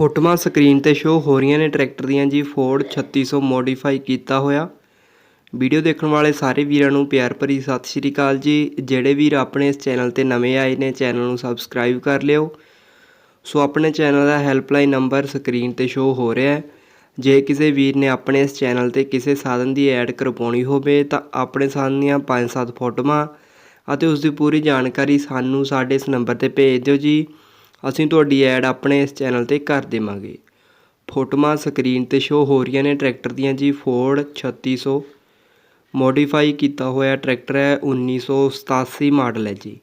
ਫੋਟੋਆਂ ਸਕਰੀਨ ਤੇ ਸ਼ੋ ਹੋ ਰਹੀਆਂ ਨੇ ਟਰੈਕਟਰ ਦੀਆਂ ਜੀ। ਫੋਰਡ 3600 ਮੋਡੀਫਾਈ ਕੀਤਾ ਹੋਇਆ। ਵੀਡੀਓ ਦੇਖਣ ਵਾਲੇ ਸਾਰੇ ਵੀਰਾਂ ਨੂੰ ਪਿਆਰ ਭਰੀ ਸਤਿ ਸ਼੍ਰੀ ਅਕਾਲ ਜੀ। ਜਿਹੜੇ ਵੀਰ ਆਪਣੇ ਇਸ ਚੈਨਲ ਤੇ ਨਵੇਂ ਆਏ ਨੇ ਚੈਨਲ ਨੂੰ ਸਬਸਕ੍ਰਾਈਬ ਕਰ ਲਿਓ। ਸੋ ਆਪਣੇ ਚੈਨਲ ਦਾ ਹੈਲਪਲਾਈਨ ਨੰਬਰ ਸਕਰੀਨ ਤੇ ਸ਼ੋ ਹੋ ਰਿਹਾ ਹੈ। ਜੇ ਕਿਸੇ ਵੀਰ ਨੇ ਆਪਣੇ ਇਸ ਚੈਨਲ ਤੇ ਕਿਸੇ ਸਾਧਨ ਦੀ ਐਡ ਕਰਵਾਉਣੀ ਹੋਵੇ ਤਾਂ ਆਪਣੇ ਸਾਧਨ ਦੀਆਂ 5-7 ਫੋਟੋਆਂ ਅਤੇ ਉਸ ਦੀ ਪੂਰੀ ਜਾਣਕਾਰੀ ਸਾਨੂੰ ਸਾਡੇ ਇਸ ਨੰਬਰ ਤੇ ਭੇਜ ਦਿਓ ਜੀ। ਅਸੀਂ ਤੁਹਾਡੀ ਐਡ ਆਪਣੇ ਇਸ ਚੈਨਲ ਤੇ ਕਰ ਦੇਵਾਂਗੇ। ਫੋਟੋਆਂ ਸਕਰੀਨ ਤੇ ਸ਼ੋ ਹੋ ਰਹੀਆਂ ਨੇ ਟਰੈਕਟਰ ਦੀਆਂ ਜੀ। ਫੋਰਡ 3600 ਮੋਡੀਫਾਈ ਕੀਤਾ ਹੋਇਆ ਟਰੈਕਟਰ ਹੈ। 1987 ਮਾਡਲ ਹੈ ਜੀ।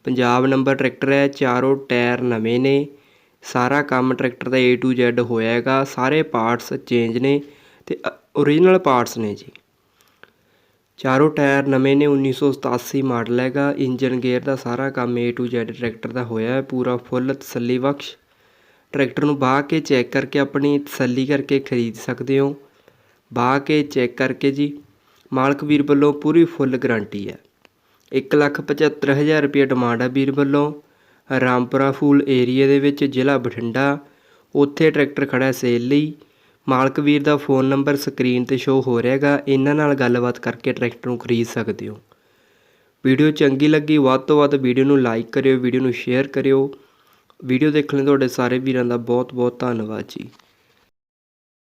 ਪੰਜਾਬ ਨੰਬਰ ਟਰੈਕਟਰ ਹੈ। ਚਾਰੋਂ ਟਾਇਰ ਨਵੇਂ ਨੇ। ਸਾਰਾ ਕੰਮ tractor the A to Z ਹੋਇਆ ਹੈਗਾ। ਸਾਰੇ ਪਾਰਟਸ ਚੇਂਜ ਨੇ ਤੇ ਓਰੀਜਨਲ ਪਾਰਟਸ ਨੇ ਜੀ। ਚਾਰੋਂ ਟਾਇਰ ਨਵੇਂ ਨੇ। 1987 ਮਾਡਲ ਹੈਗਾ। ਇੰਜਨ ਗੇਅਰ ਦਾ ਸਾਰਾ ਕੰਮ A to Z ਟਰੈਕਟਰ ਦਾ ਹੋਇਆ ਹੈ। ਪੂਰਾ ਫੁੱਲ ਤਸੱਲੀ ਬਖਸ਼। ਟਰੈਕਟਰ ਨੂੰ ਬਾਹ ਕੇ ਚੈੱਕ ਕਰਕੇ ਆਪਣੀ ਤਸੱਲੀ ਕਰਕੇ ਖਰੀਦ ਸਕਦੇ ਹੋ। ਬਾਹ ਕੇ ਚੈੱਕ ਕਰਕੇ ਜੀ। ਮਾਲਕ ਵੀਰ ਵੱਲੋਂ ਪੂਰੀ ਫੁੱਲ ਗਰੰਟੀ ਹੈ। 1,75,000 ਰੁਪਏ ਡਿਮਾਂਡ ਹੈ ਵੀਰ ਵੱਲੋਂ। ਰਾਮਪੁਰਾ ਫੂਲ ਏਰੀਏ ਦੇ ਵਿੱਚ ਜ਼ਿਲ੍ਹਾ ਬਠਿੰਡਾ, ਉੱਥੇ ਟਰੈਕਟਰ ਖੜ੍ਹਾ ਸੇਲ ਲਈ। ਮਾਲਕ ਵੀਰ ਦਾ ਫ਼ੋਨ ਨੰਬਰ ਸਕਰੀਨ ਤੇ ਸ਼ੋ ਹੋ ਰਿਹਾ ਹੈਗਾ। ਇਹਨਾਂ ਨਾਲ ਗੱਲਬਾਤ ਕਰਕੇ ਟਰੈਕਟਰ ਨੂੰ ਖਰੀਦ ਸਕਦੇ ਹੋ। ਵੀਡੀਓ ਚੰਗੀ ਲੱਗੀ ਵੱਧ ਤੋਂ ਵੱਧ ਵੀਡੀਓ ਨੂੰ ਲਾਈਕ ਕਰਿਓ, ਵੀਡੀਓ ਨੂੰ ਸ਼ੇਅਰ ਕਰਿਓ। ਵੀਡੀਓ ਦੇਖਣ ਲਈ ਤੁਹਾਡੇ ਸਾਰੇ ਵੀਰਾਂ ਦਾ ਬਹੁਤ ਬਹੁਤ ਧੰਨਵਾਦ ਜੀ।